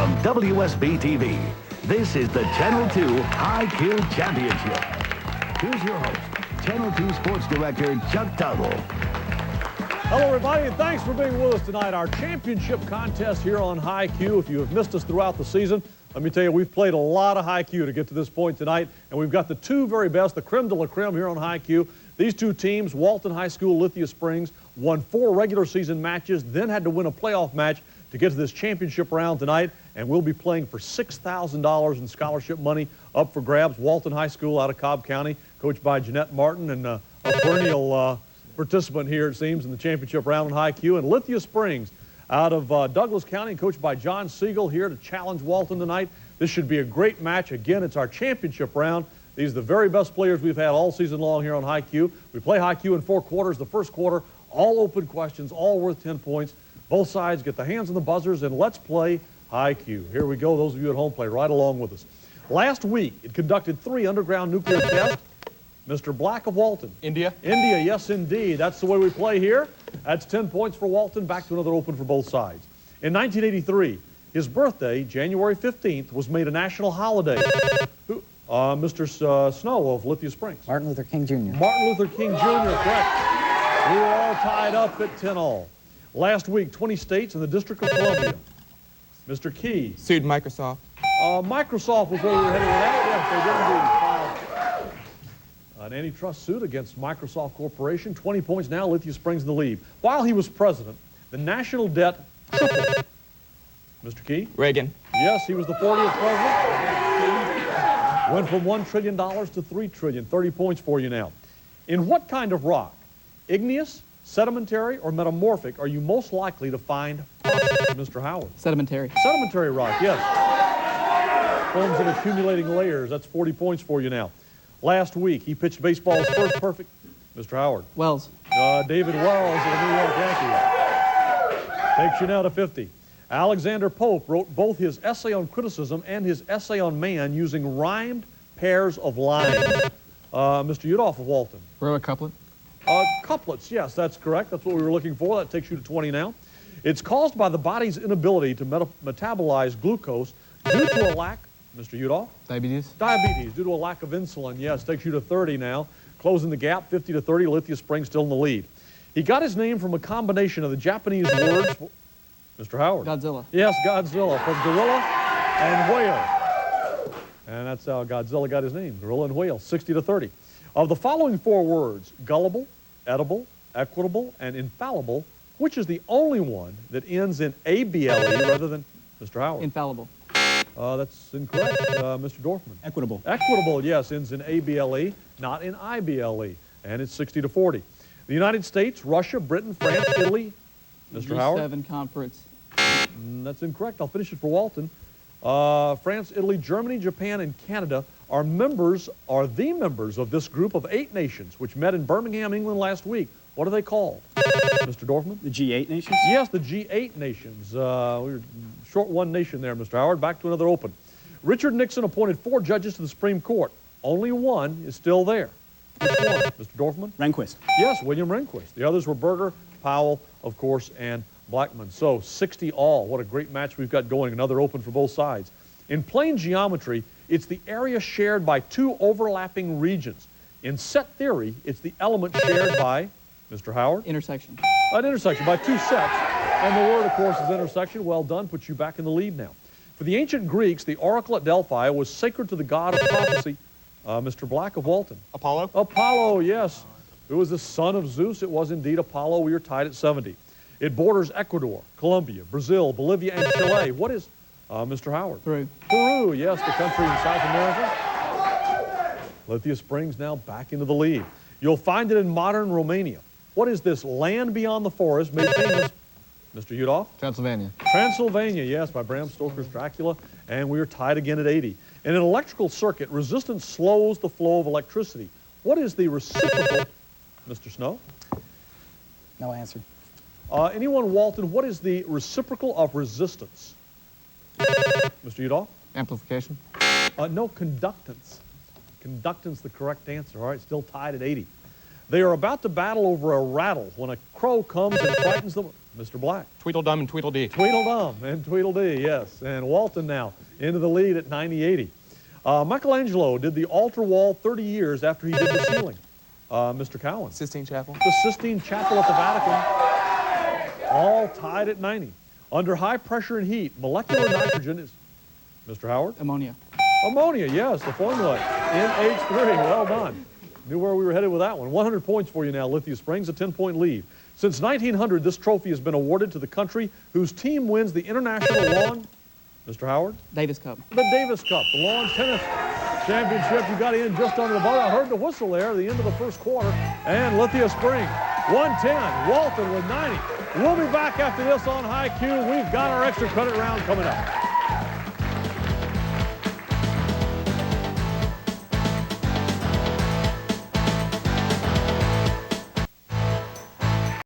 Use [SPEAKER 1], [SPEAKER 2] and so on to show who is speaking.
[SPEAKER 1] From WSB TV, this is the Channel 2 High Q Championship. Here's your host, Channel 2 Sports Director Chuck Tuttle.
[SPEAKER 2] Hello, everybody, and thanks for being with us tonight. Our championship contest here on High Q. If you have missed us throughout the season, let me tell you, we've played a lot of High Q to get to this point tonight, and we've got the two very best, the creme de la creme here on High Q. These two teams, Walton High School, Lithia Springs, won 4 regular season matches, then had to win a playoff match to get to this championship round tonight, and we'll be playing for $6,000 in scholarship money up for grabs. Walton High School out of Cobb County, coached by Jeanette Martin, and a perennial participant here, it seems, in the championship round in High Q. And Lithia Springs out of Douglas County, coached by John Siegel, here to challenge Walton tonight. This should be a great match. Again, it's our championship round. These are the very best players we've had all season long here on High Q. We play High Q in 4 quarters. The first quarter, all open questions, all worth 10 points. Both sides get the hands on the buzzers, and let's play High Q. Here we go. Those of you at home, play right along with us. Last week, it conducted 3 underground nuclear tests. Mr. Black of Walton.
[SPEAKER 3] India.
[SPEAKER 2] India, yes, indeed. That's the way we play here. That's 10 points for Walton. Back to another open for both sides. In 1983, his birthday, January 15th, was made a national holiday. Mr. Snow of Lithia Springs.
[SPEAKER 4] Martin Luther King Jr.
[SPEAKER 2] Martin Luther King Jr., correct. We were all tied up at 10 all. Last week, 20 states and the District of Columbia. Mr. Key.
[SPEAKER 3] Sued Microsoft.
[SPEAKER 2] Microsoft was where we were headed with that. Yes, they did indeed file an antitrust suit against Microsoft Corporation. 20 points now, Lithia Springs in the lead. While he was president, the national debt tripled. Mr. Key?
[SPEAKER 3] Reagan.
[SPEAKER 2] Yes, he was the 40th president. Went from $1 trillion to $3 trillion. 30 points for you now. In what kind of rock, igneous, sedimentary, or metamorphic, are you most likely to find fossils, Mr. Howard?
[SPEAKER 4] Sedimentary.
[SPEAKER 2] Sedimentary rock, yes. Forms of accumulating layers. That's 40 points for you now. Last week, he pitched baseball's first perfect. Mr. Howard.
[SPEAKER 4] Wells.
[SPEAKER 2] David Wells of the New York Yankees. Takes you now to 50. Alexander Pope wrote both his essay on criticism and his essay on man using rhymed pairs of lines. Mr. Udoff of Walton.
[SPEAKER 3] Wrote a couplet.
[SPEAKER 2] Couplets, yes, that's correct. That's what we were looking for. That takes you to 20 now. It's caused by the body's inability to metabolize glucose due to a lack, Mr. Udoff?
[SPEAKER 3] Diabetes.
[SPEAKER 2] Diabetes, due to a lack of insulin. Yes, takes you to 30 now. Closing the gap, 50 to 30. Lithia Springs still in the lead. He got his name from a combination of the Japanese words, Mr. Howard.
[SPEAKER 4] Godzilla.
[SPEAKER 2] Yes, Godzilla, from gorilla and whale. And that's how Godzilla got his name, gorilla and whale, 60 to 30. Of the following 4 words, gullible, edible, equitable, and infallible, which is the only one that ends in A-B-L-E rather than Mr. Howard?
[SPEAKER 4] Infallible.
[SPEAKER 2] That's incorrect, Mr. Dorfman.
[SPEAKER 4] Equitable.
[SPEAKER 2] Equitable, yes, ends in A-B-L-E, not in I-B-L-E, and it's 60 to 40. The United States, Russia, Britain, France, Italy, Mr. Howard?
[SPEAKER 4] G7 conference.
[SPEAKER 2] That's incorrect. I'll finish it for Walton. France, Italy, Germany, Japan, and Canada are the members of this group of 8 nations which met in Birmingham, England last week. What are they called, Mr. Dorfman?
[SPEAKER 5] The G8 nations?
[SPEAKER 2] Yes, the G8 nations. We were short one nation there, Mr. Howard. Back to another open. Richard Nixon appointed 4 judges to the Supreme Court. Only one is still there. Which one, Mr. Dorfman?
[SPEAKER 5] Rehnquist.
[SPEAKER 2] Yes, William Rehnquist. The others were Berger, Powell, of course, and Blackman. So 60 all. What a great match we've got going. Another open for both sides. In plane geometry, it's the area shared by 2 overlapping regions. In set theory, it's the element shared by, Mr. Howard?
[SPEAKER 4] Intersection.
[SPEAKER 2] An intersection by 2 sets. And the word, of course, is intersection. Well done. Puts you back in the lead now. For the ancient Greeks, the oracle at Delphi was sacred to the god of prophecy, Mr. Black of Walton.
[SPEAKER 3] Apollo.
[SPEAKER 2] Apollo, yes. It was the son of Zeus. It was indeed Apollo. We are tied at 70. It borders Ecuador, Colombia, Brazil, Bolivia, and Chile. What is, Mr. Howard?
[SPEAKER 4] Peru.
[SPEAKER 2] Peru, yes, the country in South America. Lithia Springs now back into the lead. You'll find it in modern Romania. What is this land beyond the forest made famous, Mr. Udoff?
[SPEAKER 3] Transylvania.
[SPEAKER 2] Transylvania, yes, by Bram Stoker's Dracula. And we are tied again at 80. In an electrical circuit, resistance slows the flow of electricity. What is the reciprocal, Mr. Snow?
[SPEAKER 4] No answer.
[SPEAKER 2] Anyone, Walton, what is the reciprocal of resistance? Mr. Udoff?
[SPEAKER 3] Amplification.
[SPEAKER 2] No, conductance. Conductance, the correct answer. All right, still tied at 80. They are about to battle over a rattle when a crow comes and frightens them. Mr. Black.
[SPEAKER 3] Tweedledum and Tweedledee.
[SPEAKER 2] Tweedledum and Tweedledee, yes. And Walton now into the lead at 90-80. Michelangelo did the altar wall 30 years after he did the ceiling. Mr. Cowan.
[SPEAKER 3] Sistine Chapel.
[SPEAKER 2] The Sistine Chapel at the Vatican, all tied at 90. Under high pressure and heat, molecular nitrogen is, Mr. Howard?
[SPEAKER 4] Ammonia.
[SPEAKER 2] Ammonia, yes, the formula, NH3, well done. Knew where we were headed with that one. 100 points for you now, Lithia Springs, a 10-point lead. Since 1900, this trophy has been awarded to the country whose team wins the International Lawn, Mr. Howard?
[SPEAKER 4] Davis Cup.
[SPEAKER 2] The Davis Cup, the lawn tennis championship. You got in just under the buzzer. I heard the whistle there at the end of the first quarter. And Lithia Springs, 110. Walton with 90. We'll be back after this on High Q. We've got our extra credit round coming up.